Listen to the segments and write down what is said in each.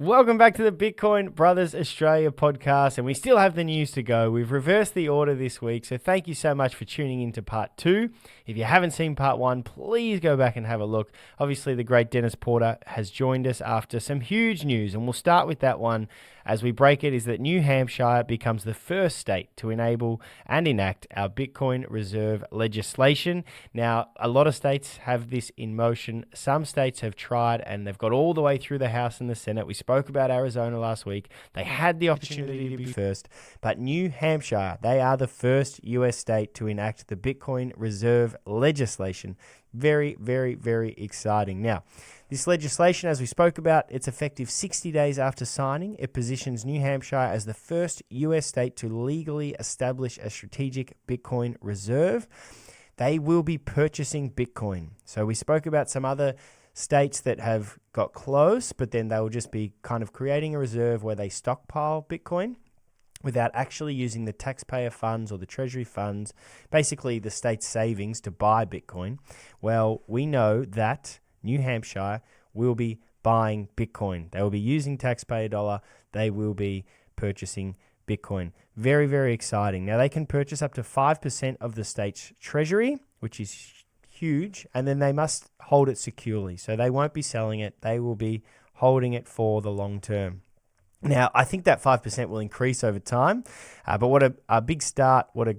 Welcome back to the Bitcoin Brothers Australia podcast, and we still have the news to go. We've reversed the order this week, so thank you so much for tuning into part 2. If you haven't seen part 1, please go back and have a look. Obviously, the great Dennis Porter has joined us after some huge news, and we'll start with that one as we break it, is that New Hampshire becomes the first state to enable and enact our Bitcoin reserve legislation. Now, a lot of states have this in motion. Some states have tried, and they've got all the way through the House and the Senate. We spoke about Arizona last week. They had the opportunity to be first, but New Hampshire, they are the first US state to enact the Bitcoin reserve legislation. Very, very, very exciting. Now, this legislation, as we spoke about, it's effective 60 days after signing. It positions New Hampshire as the first US state to legally establish a strategic Bitcoin reserve. They will be purchasing Bitcoin. So we spoke about some other states that have got close, but then they will just be kind of creating a reserve where they stockpile Bitcoin without actually using the taxpayer funds or the treasury funds, basically the state's savings to buy Bitcoin. Well, we know that New Hampshire will be buying Bitcoin. They will be using taxpayer dollar. They will be purchasing Bitcoin. Very, very exciting. Now, they can purchase up to 5% of the state's treasury, which is huge, and then they must hold it securely. So they won't be selling it. They will be holding it for the long term. Now, I think that 5% will increase over time, but what a big start, what a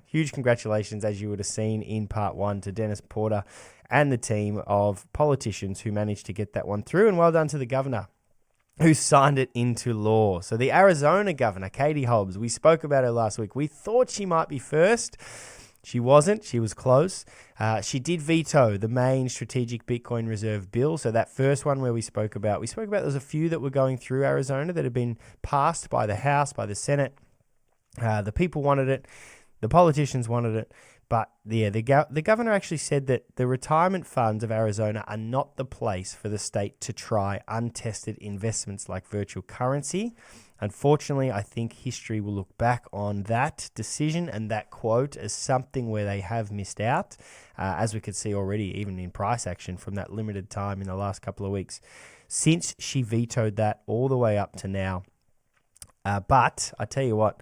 huge congratulations, as you would have seen in part 1, to Dennis Porter and the team of politicians who managed to get that one through, and well done to the governor who signed it into law. So the Arizona governor, Katie Hobbs, we spoke about her last week. We thought she might be first. She wasn't. She was close. She did veto the main strategic Bitcoin reserve bill. So that first one where we spoke about there's a few that were going through Arizona that had been passed by the House, by the Senate. The people wanted it. The politicians wanted it. But yeah, the governor actually said that the retirement funds of Arizona are not the place for the state to try untested investments like virtual currency. Unfortunately, I think history will look back on that decision and that quote as something where they have missed out, as we could see already even in price action from that limited time in the last couple of weeks, since she vetoed that all the way up to now. But I tell you what,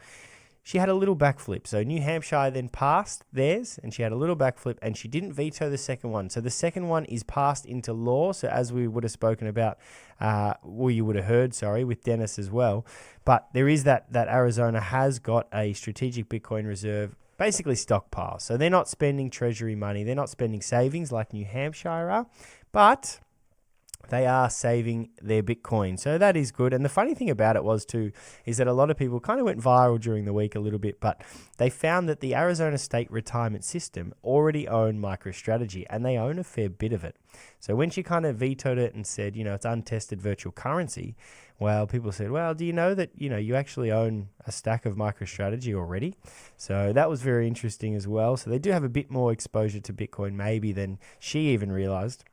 she had a little backflip. So New Hampshire then passed theirs, and she had a little backflip, and she didn't veto the second one. So the second one is passed into law. So as we would have spoken about, you would have heard, with Dennis as well. But there is that Arizona has got a strategic Bitcoin reserve, basically stockpile. So they're not spending treasury money. They're not spending savings like New Hampshire are, but they are saving their Bitcoin. So that is good. And the funny thing about it is that a lot of people kind of went viral during the week a little bit, but they found that the Arizona State Retirement System already owned MicroStrategy, and they own a fair bit of it. So when she kind of vetoed it and said, it's untested virtual currency, well, people said, well, do you know that, you actually own a stack of MicroStrategy already? So that was very interesting as well. So they do have a bit more exposure to Bitcoin maybe than she even realized.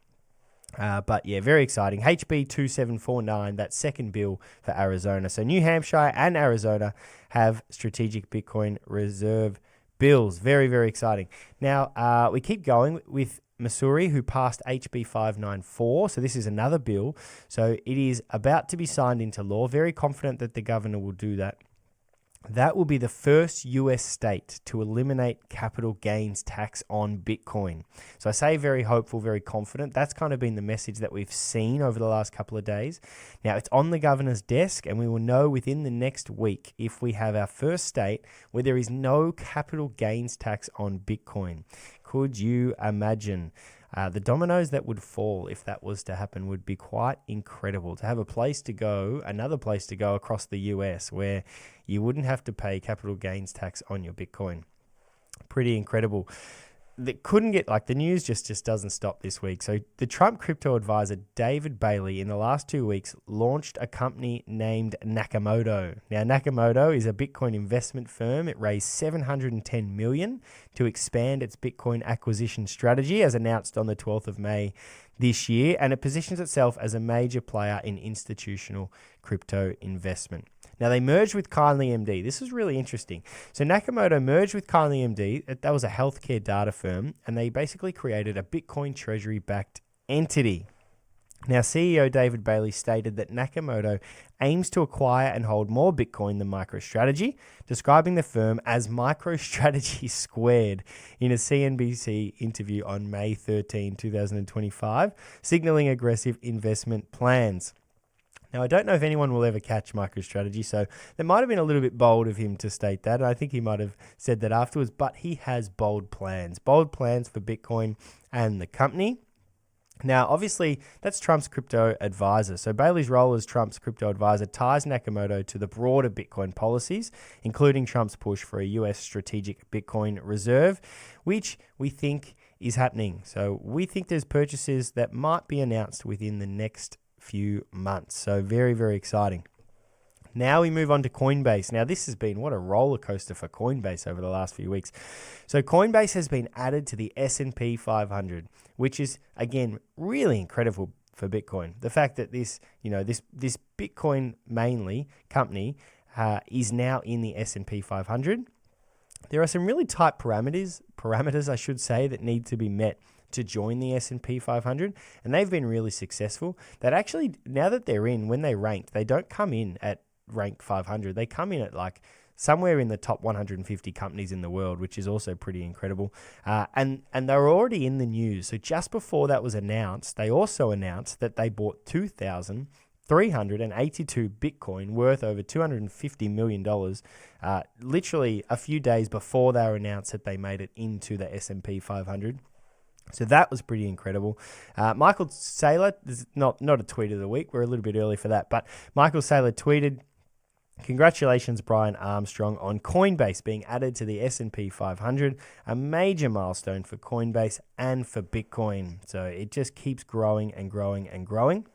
But yeah, very exciting. HB 2749, that second bill for Arizona. So New Hampshire and Arizona have strategic Bitcoin reserve bills. Very, very exciting. Now, we keep going with Missouri, who passed HB 594. So this is another bill. So it is about to be signed into law. Very confident that the governor will do that. That will be the first US state to eliminate capital gains tax on Bitcoin. So I say very hopeful, very confident. That's kind of been the message that we've seen over the last couple of days. Now, it's on the governor's desk, and we will know within the next week if we have our first state where there is no capital gains tax on Bitcoin. Could you imagine? The dominoes that would fall if that was to happen would be quite incredible. To have another place to go across the US where you wouldn't have to pay capital gains tax on your Bitcoin. Pretty incredible. That couldn't get, the news just doesn't stop this week. So the Trump crypto advisor, David Bailey, in the last 2 weeks, launched a company named Nakamoto. Now, Nakamoto is a Bitcoin investment firm. It raised $710 million to expand its Bitcoin acquisition strategy, as announced on the 12th of May this year, and it positions itself as a major player in institutional crypto investment. Now, they merged with Kindly MD. This is really interesting. So Nakamoto merged with Kindly MD. That was a healthcare data firm, and they basically created a Bitcoin treasury-backed entity. Now, CEO David Bailey stated that Nakamoto aims to acquire and hold more Bitcoin than MicroStrategy, describing the firm as MicroStrategy Squared in a CNBC interview on May 13, 2025, signaling aggressive investment plans. Now, I don't know if anyone will ever catch MicroStrategy, so that might have been a little bit bold of him to state that. I think he might have said that afterwards, but he has bold plans for Bitcoin and the company. Now, obviously, that's Trump's crypto advisor. So Bailey's role as Trump's crypto advisor ties Nakamoto to the broader Bitcoin policies, including Trump's push for a US strategic Bitcoin reserve, which we think is happening. So we think there's purchases that might be announced within the next few months. So very, very exciting. Now we move on to Coinbase. Now this has been what a roller coaster for Coinbase over the last few weeks. So Coinbase has been added to the S&P 500, which is again really incredible for Bitcoin. The fact that this Bitcoin mainly company is now in the S&P 500. There are some really tight parameters I should say, that need to be met to join the S&P 500, and they've been really successful. That actually, now that they're in, when they ranked, they don't come in at rank 500. They come in at like somewhere in the top 150 companies in the world, which is also pretty incredible. And they're already in the news. So just before that was announced, they also announced that they bought 2,382 Bitcoin worth over $250 million, literally a few days before they were announced that they made it into the S&P 500. So that was pretty incredible. Michael Saylor, this is not a tweet of the week. We're a little bit early for that. But Michael Saylor tweeted, "Congratulations, Brian Armstrong, on Coinbase being added to the S&P 500, a major milestone for Coinbase and for Bitcoin." So it just keeps growing and growing and growing.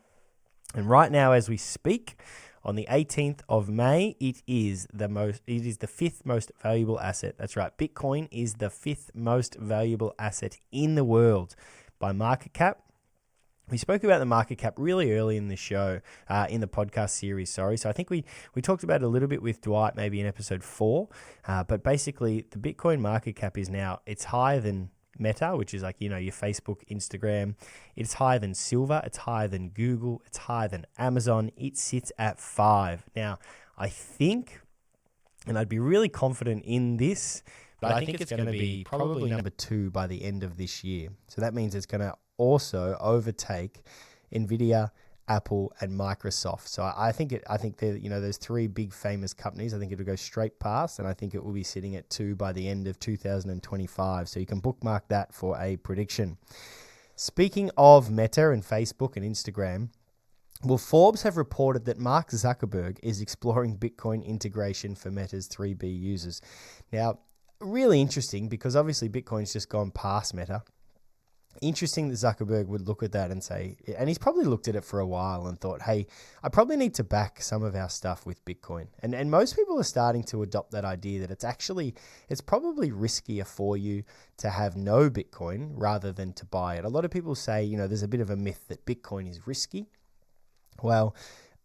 And right now, as we speak, on the 18th of May, it is the fifth most valuable asset. That's right. Bitcoin is the fifth most valuable asset in the world by market cap. We spoke about the market cap really early in the show, in the podcast series, So I think we talked about it a little bit with Dwight, maybe in episode 4. But basically, the Bitcoin market cap is now, it's higher than Meta, which is like, your Facebook, Instagram. It's higher than Silver. It's higher than Google. It's higher than Amazon. It sits at 5. Now, I think, and I'd be really confident in this, but I think it's going to be probably number 2 by the end of this year. So that means it's going to also overtake Nvidia, Apple, and Microsoft. So I think there's 3 big famous companies. I think it'll go straight past, and I think it will be sitting at 2 by the end of 2025. So you can bookmark that for a prediction. Speaking of Meta and Facebook and Instagram, well, Forbes have reported that Mark Zuckerberg is exploring Bitcoin integration for Meta's 3B users. Now, really interesting, because obviously Bitcoin's just gone past Meta. Interesting that Zuckerberg would look at that and say, and he's probably looked at it for a while and thought, hey, I probably need to back some of our stuff with Bitcoin. And most people are starting to adopt that idea that it's probably riskier for you to have no Bitcoin rather than to buy it. A lot of people say, there's a bit of a myth that Bitcoin is risky. Well,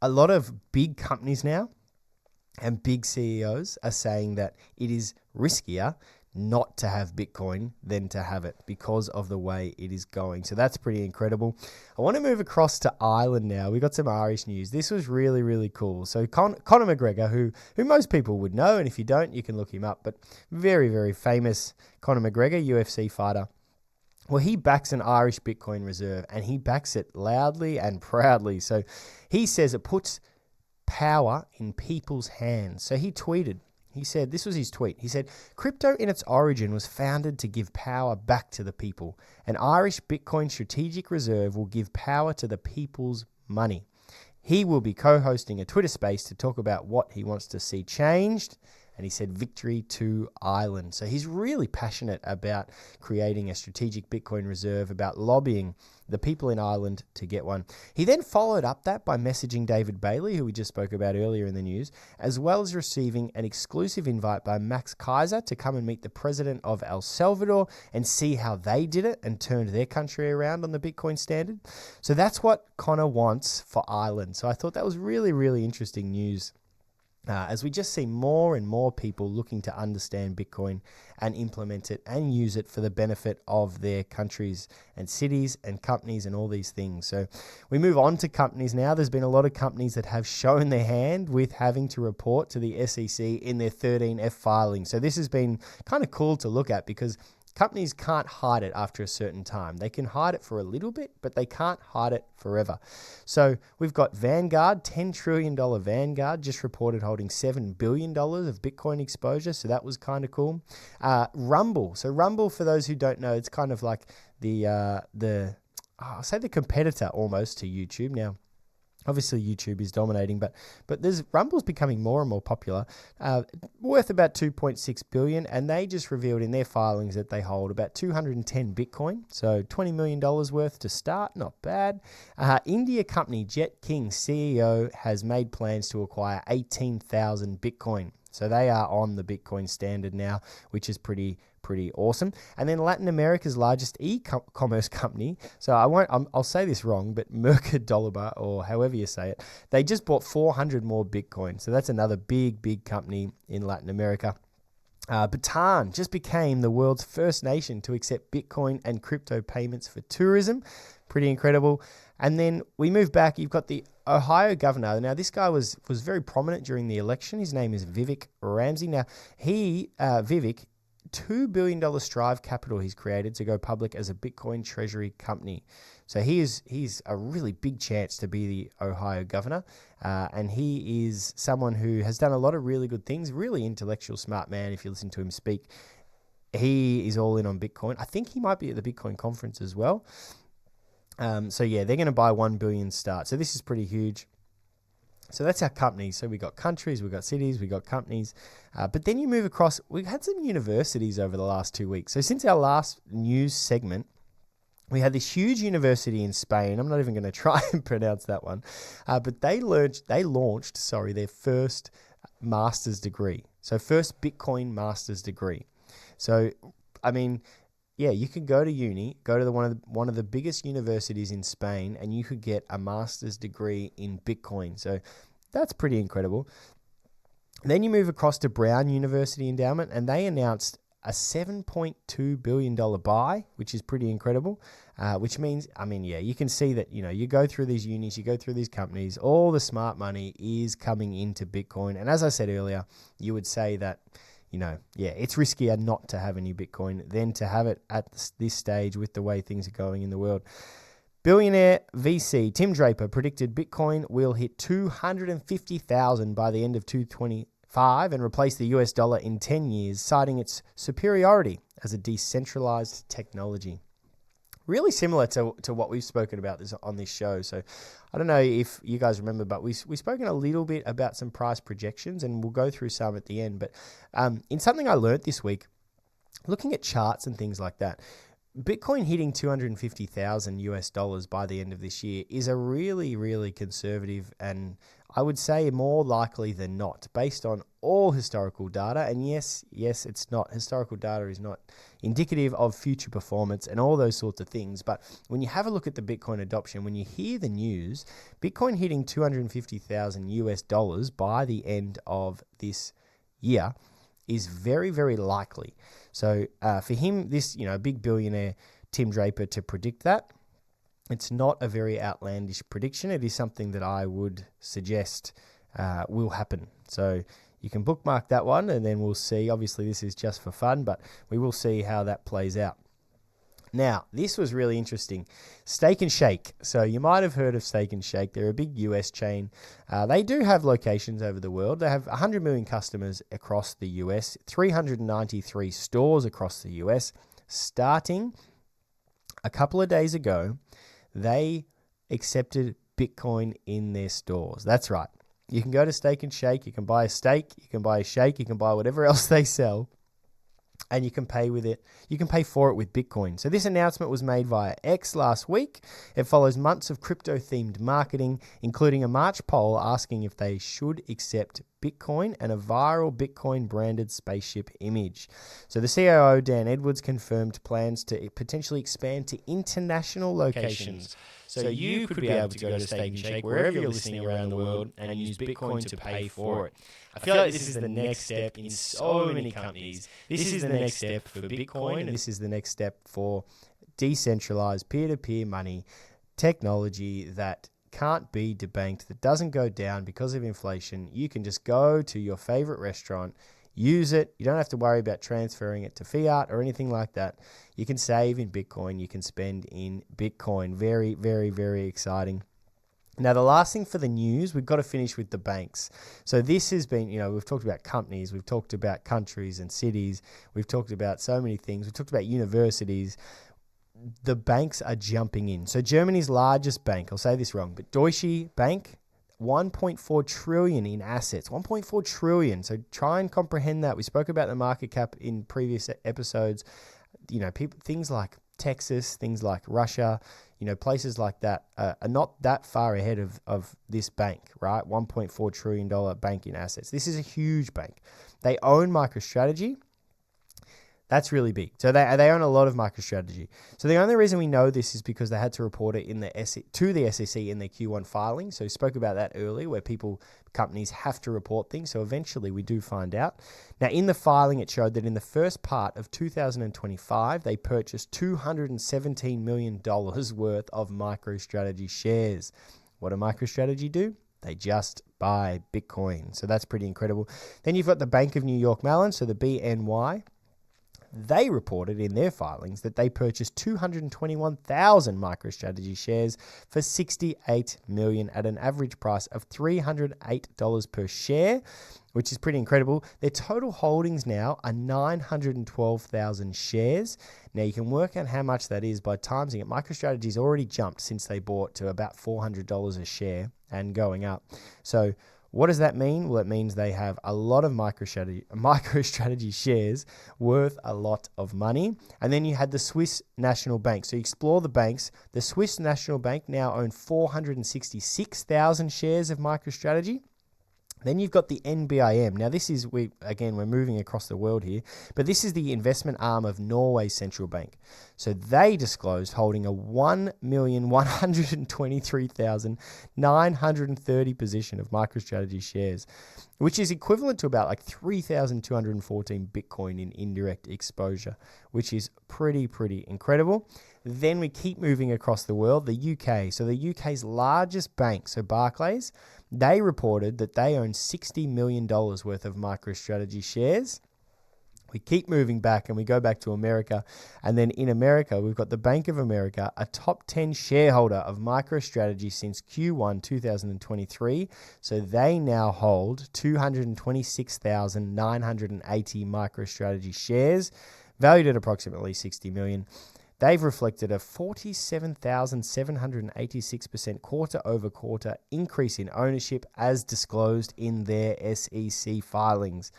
a lot of big companies now and big CEOs are saying that it is riskier not to have Bitcoin than to have it because of the way it is going. So that's pretty incredible. I want to move across to Ireland now. We got some Irish news. This was really, really cool. So Conor McGregor, who most people would know, and if you don't, you can look him up, but very, very famous Conor McGregor, UFC fighter. Well, he backs an Irish Bitcoin reserve, and he backs it loudly and proudly. So he says it puts power in people's hands. So he tweeted, he said, this was his tweet. He said, "Crypto in its origin was founded to give power back to the people. An Irish Bitcoin strategic reserve will give power to the people's money." He will be co-hosting a Twitter space to talk about what he wants to see changed. And he said, "Victory to Ireland." So he's really passionate about creating a strategic Bitcoin reserve, about lobbying the people in Ireland to get one. He then followed up that by messaging David Bailey, who we just spoke about earlier in the news, as well as receiving an exclusive invite by Max Kaiser to come and meet the president of El Salvador and see how they did it and turned their country around on the Bitcoin standard. So that's what Conor wants for Ireland. So I thought that was really, really interesting news. as we just see more and more people looking to understand Bitcoin and implement it and use it for the benefit of their countries and cities and companies and all these things. So we move on to companies now. There's been a lot of companies that have shown their hand with having to report to the SEC in their 13F filing. So this has been kind of cool to look at because companies can't hide it after a certain time. They can hide it for a little bit, but they can't hide it forever. So we've got Vanguard, $10 trillion Vanguard, just reported holding $7 billion of Bitcoin exposure. So that was kind of cool. Rumble. So Rumble, for those who don't know, it's kind of like I'll say the competitor almost to YouTube. Now, obviously, YouTube is dominating, but Rumble's becoming more and more popular, worth about $2.6 billion, and they just revealed in their filings that they hold about 210 Bitcoin, so $20 million worth to start, not bad. India company Jet King CEO has made plans to acquire 18,000 Bitcoin. So they are on the Bitcoin standard now, which is pretty awesome. And then Latin America's largest e-commerce company, so I'll say this wrong, but Mercadolaba, or however you say it, they just bought 400 more Bitcoin. So that's another big company in Latin America. Bhutan just became the world's first nation to accept Bitcoin and crypto payments for tourism. Pretty incredible. And then we move back. You've got the Ohio governor. Now, this guy was very prominent during the election. His name is Vivek Ramsey. Now, Vivek, $2 billion Strive capital he's created to go public as a Bitcoin treasury company. So he's a really big chance to be the Ohio governor. And he is someone who has done a lot of really good things, really intellectual, smart man. If you listen to him speak, he is all in on Bitcoin. I think he might be at the Bitcoin conference as well. So yeah, they're going to buy 1 billion start. So this is pretty huge. So that's our companies. So we got countries, we got cities, we got companies. But then you move across, we've had some universities over the last 2 weeks. So since our last news segment, we had this huge university in Spain. I'm not even going to try and pronounce that one. But they launched their first master's degree. So first Bitcoin master's degree. So, I mean, yeah, you could go to uni, go to one of the biggest universities in Spain, and you could get a master's degree in Bitcoin. So that's pretty incredible. Then you move across to Brown University Endowment, and they announced a $7.2 billion buy, which is pretty incredible, which means, I mean, yeah, you can see that, you go through these unis, you go through these companies, all the smart money is coming into Bitcoin. And as I said earlier, you would say that, it's riskier not to have any Bitcoin than to have it at this stage with the way things are going in the world. Billionaire VC Tim Draper predicted Bitcoin will hit 250,000 by the end of 2025 and replace the US dollar in 10 years, citing its superiority as a decentralized technology. Really similar to what we've spoken about on this show. So I don't know if you guys remember, but we've spoken a little bit about some price projections, and we'll go through some at the end. But in something I learned this week, looking at charts and things like that, Bitcoin hitting 250,000 US dollars by the end of this year is a really, really conservative, and I would say more likely than not, based on all historical data. And yes, it's not. Historical data is not indicative of future performance and all those sorts of things. But when you have a look at the Bitcoin adoption, when you hear the news, Bitcoin hitting 250,000 US dollars by the end of this year is very, very likely. So for him, this, big billionaire Tim Draper, to predict that, it's not a very outlandish prediction. It is something that I would suggest will happen. So you can bookmark that one, and then we'll see. Obviously, this is just for fun, but we will see how that plays out. Now, this was really interesting. Steak and Shake. So you might have heard of Steak and Shake. They're a big US chain. They do have locations over the world. They have 100 million customers across the US, 393 stores across the US. Starting a couple of days ago, they accepted Bitcoin in their stores. That's right. You can go to Steak and Shake. You can buy a steak. You can buy a shake. You can buy whatever else they sell, and you can pay with it. You can pay for it with Bitcoin. So this announcement was made via X last week. It follows months of crypto-themed marketing, including a March poll asking if they should accept Bitcoin and a viral Bitcoin branded spaceship image. So the COO, Dan Edwards, confirmed plans to potentially expand to international locations. So you could be able to go to Steak and Shake wherever you're listening around the world and use Bitcoin to pay for it. I feel like this is the next step in so many companies. This is the next step for Bitcoin, and this is the next step for decentralized peer-to-peer money technology that can't be debanked, that doesn't go down because of inflation. You can just go to your favorite restaurant, use it. You don't have to worry about transferring it to fiat or anything like that. You can save in Bitcoin. You can spend in Bitcoin. Very, very, very exciting. Now, the last thing for the news, we've got to finish with the banks. So this has been, we've talked about companies, we've talked about countries and cities, we've talked about so many things, we've talked about universities. The banks are jumping in. So Germany's largest bank, I'll say this wrong, but Deutsche Bank, 1.4 trillion in assets, 1.4 trillion. So try and comprehend that. We spoke about the market cap in previous episodes. People, things like Texas, things like Russia, places like that are not that far ahead of this bank, right? $1.4 trillion bank in assets. This is a huge bank. They own MicroStrategy. That's really big. So they own a lot of MicroStrategy. So the only reason we know this is because they had to report it to the SEC in their Q1 filing. So we spoke about that earlier, where companies have to report things. So eventually we do find out. Now in the filing, it showed that in the first part of 2025, they purchased $217 million worth of MicroStrategy shares. What do MicroStrategy do? They just buy Bitcoin. So that's pretty incredible. Then you've got the Bank of New York Mellon, so the BNY. They reported in their filings that they purchased 221,000 MicroStrategy shares for $68 million at an average price of $308 per share, which is pretty incredible. Their total holdings now are 912,000 shares. Now you can work out how much that is by timesing it. MicroStrategy's already jumped since they bought to about $400 a share and going up. So what does that mean? Well, it means they have a lot of MicroStrategy shares worth a lot of money. And then you had the Swiss National Bank. So you explore the banks. The Swiss National Bank now owns 466,000 shares of MicroStrategy. Then you've got the NBIM. Now this is, we're moving across the world here, but this is the investment arm of Norway's central bank. So they disclosed holding a 1,123,930 position of MicroStrategy shares, which is equivalent to about like 3,214 Bitcoin in indirect exposure, which is pretty incredible. Then we keep moving across the world, the UK. So the UK's largest bank, so Barclays, they reported that they own $60 million worth of MicroStrategy shares. We keep moving back and we go back to America. And then in America, we've got the Bank of America, a top 10 shareholder of MicroStrategy since Q1 2023. So they now hold 226,980 MicroStrategy shares, valued at approximately $60 million. They've reflected a 47,786% quarter-over-quarter increase in ownership as disclosed in their SEC filings.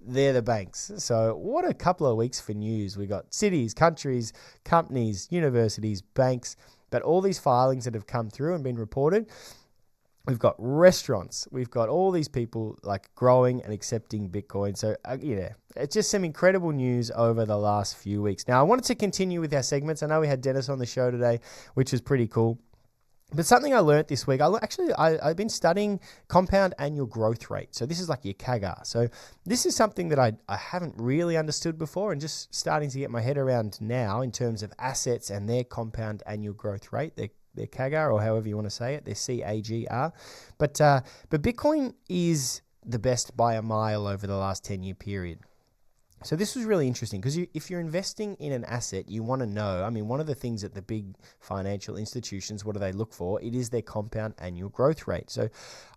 They're the banks. So what a couple of weeks for news. We got cities, countries, companies, universities, banks, but all these filings that have come through and been reported. We've got restaurants. We've got all these people like growing and accepting Bitcoin. So it's just some incredible news over the last few weeks. Now, I wanted to continue with our segments. I know we had Dennis on the show today, which was pretty cool. But something I learned this week, I've been studying compound annual growth rate. So this is like your CAGR. So this is something that I haven't really understood before and just starting to get my head around now in terms of assets and their compound annual growth rate, their CAGR, or however you want to say it, their CAGR. But Bitcoin is the best by a mile over the last 10-year period. So this was really interesting because if you're investing in an asset, you want to know, one of the things that the big financial institutions, what do they look for? It is their compound annual growth rate. So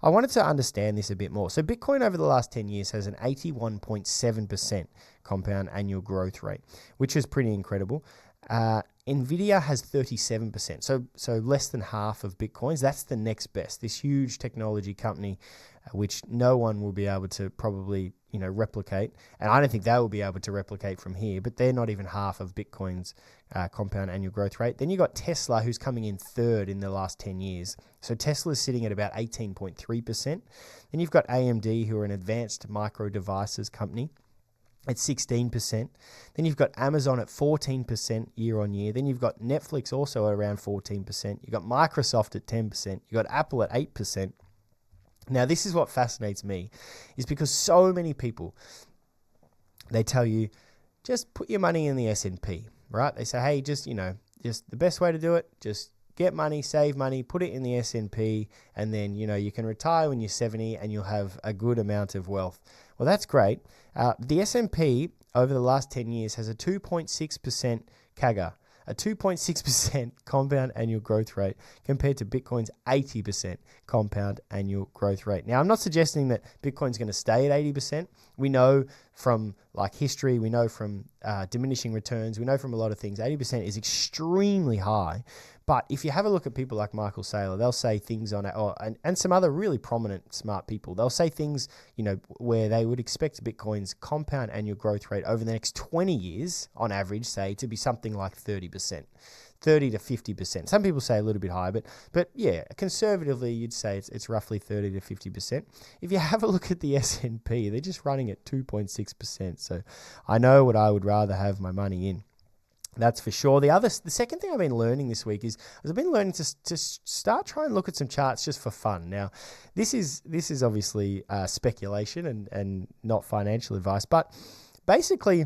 I wanted to understand this a bit more. So Bitcoin over the last 10 years has an 81.7% compound annual growth rate, which is pretty incredible. Nvidia has 37%, so less than half of Bitcoins. That's the next best. This huge technology company, which no one will be able to probably replicate. And I don't think they will be able to replicate from here, but they're not even half of Bitcoin's compound annual growth rate. Then you got Tesla, who's coming in third in the last 10 years. So Tesla's sitting at about 18.3%. Then you've got AMD, who are an advanced micro devices company, at 16%. Then you've got Amazon at 14% year on year. Then you've got Netflix also at around 14%. You've got Microsoft at 10%. You've got Apple at 8%. Now, this is what fascinates me, is because so many people, they tell you, just put your money in the S&P, right? They say, hey, just the best way to do it, just get money, save money, put it in the S&P, and then, you can retire when you're 70 and you'll have a good amount of wealth. Well, that's great. The S&P over the last 10 years has a 2.6% CAGR, a 2.6% compound annual growth rate compared to Bitcoin's 80% compound annual growth rate. Now, I'm not suggesting that Bitcoin's going to stay at 80%. We know from history, we know from diminishing returns, we know from a lot of things, 80% is extremely high. But if you have a look at people like Michael Saylor, they'll say things and some other really prominent, smart people, they'll say things, where they would expect Bitcoin's compound annual growth rate over the next 20 years, on average, say, to be something like 30%, 30 to 50%. Some people say a little bit higher, but yeah, conservatively, you'd say it's roughly 30 to 50%. If you have a look at the S&P, they're just running at 2.6%. So I know what I would rather have my money in. That's for sure. The second thing I've been learning this week is I've been learning to start trying to look at some charts just for fun. Now, this is obviously speculation and not financial advice, but basically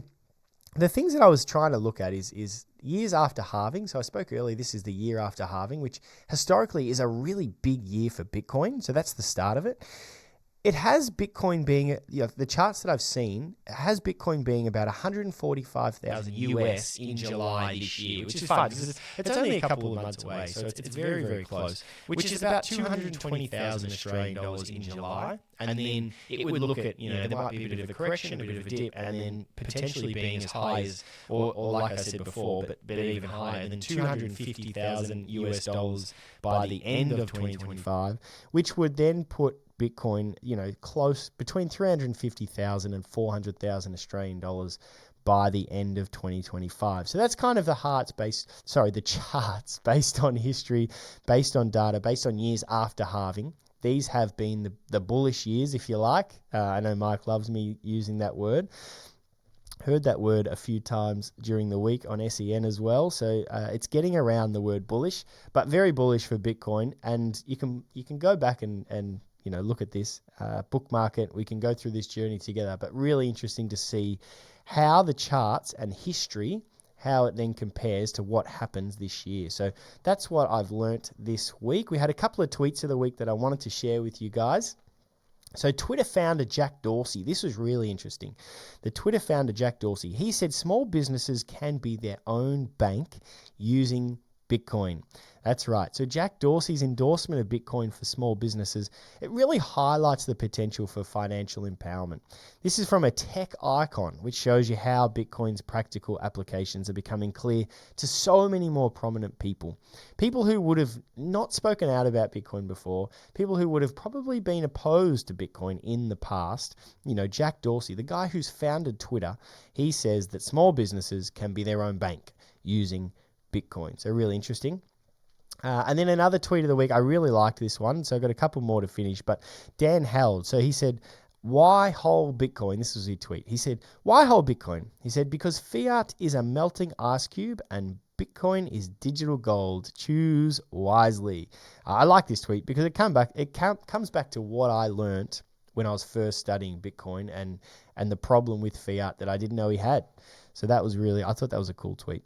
the things that I was trying to look at is years after halving. So I spoke earlier, this is the year after halving, which historically is a really big year for Bitcoin. So that's the start of it. It has Bitcoin being, the charts that I've seen, it has Bitcoin being about 145,000 US in July this year, which is fun because it's only a couple of months away, so it's very, very close, which is about 220,000 Australian dollars in July. And then it would look at, there might be a bit of a correction, a bit of a dip, and then potentially being as high as, or like I said before, but even higher than 250,000 US dollars by the end of 2025, which would then put Bitcoin, close between 350,000 and 400,000 Australian dollars by the end of 2025. So that's kind of the charts based on history, based on data, based on years after halving. These have been the bullish years, if you like. I know Mike loves me using that word. Heard that word a few times during the week on SEN as well. So it's getting around the word bullish, but very bullish for Bitcoin. And you can go back and look at this, bookmark it. We can go through this journey together, but really interesting to see how the charts and history, how it then compares to what happens this year. So that's what I've learnt this week. We had a couple of tweets of the week that I wanted to share with you guys. So Twitter founder Jack Dorsey, this was really interesting. The Twitter founder Jack Dorsey, he said small businesses can be their own bank using Bitcoin. That's right. So Jack Dorsey's endorsement of Bitcoin for small businesses, it really highlights the potential for financial empowerment. This is from a tech icon, which shows you how Bitcoin's practical applications are becoming clear to so many more prominent people. People who would have not spoken out about Bitcoin before, people who would have probably been opposed to Bitcoin in the past. Jack Dorsey, the guy who's founded Twitter, he says that small businesses can be their own bank using Bitcoin. So really interesting. And then another tweet of the week, I really liked this one, so I've got a couple more to finish, but Dan Held, so he said, why hold Bitcoin? This was his tweet. He said, why hold Bitcoin? He said, because fiat is a melting ice cube and Bitcoin is digital gold. Choose wisely. I like this tweet because it comes back to what I learned when I was first studying Bitcoin and the problem with fiat that I didn't know he had. So that was I thought that was a cool tweet.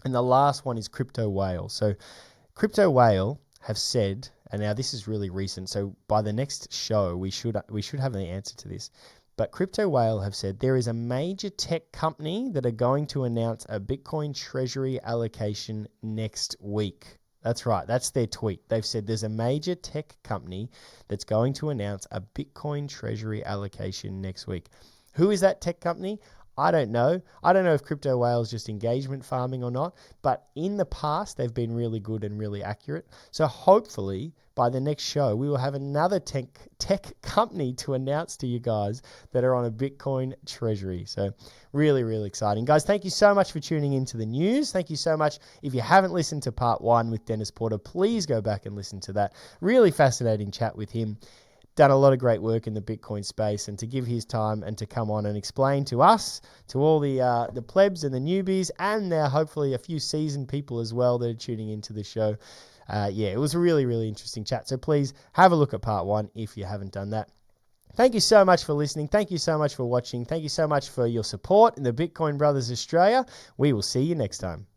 And the last one is Crypto Whale. So Crypto Whale have said, and now this is really recent, so by the next show we should have the answer to this. But Crypto Whale have said there is a major tech company that are going to announce a Bitcoin treasury allocation next week. That's right, that's their tweet. They've said there's a major tech company that's going to announce a Bitcoin treasury allocation next week. Who is that tech company? I don't know. I don't know if crypto whales just engagement farming or not, but in the past, they've been really good and really accurate. So hopefully by the next show, we will have another tech company to announce to you guys that are on a Bitcoin treasury. So really, really exciting. Guys, thank you so much for tuning into the news. Thank you so much. If you haven't listened to part 1 with Dennis Porter, please go back and listen to that. Really fascinating chat with him. Done a lot of great work in the Bitcoin space, and to give his time and to come on and explain to us, to all the plebs and the newbies, and now hopefully a few seasoned people as well that are tuning into the show. It was a really, really interesting chat. So please have a look at part 1 if you haven't done that. Thank you so much for listening. Thank you so much for watching. Thank you so much for your support in the Bitcoin Brothers Australia. We will see you next time.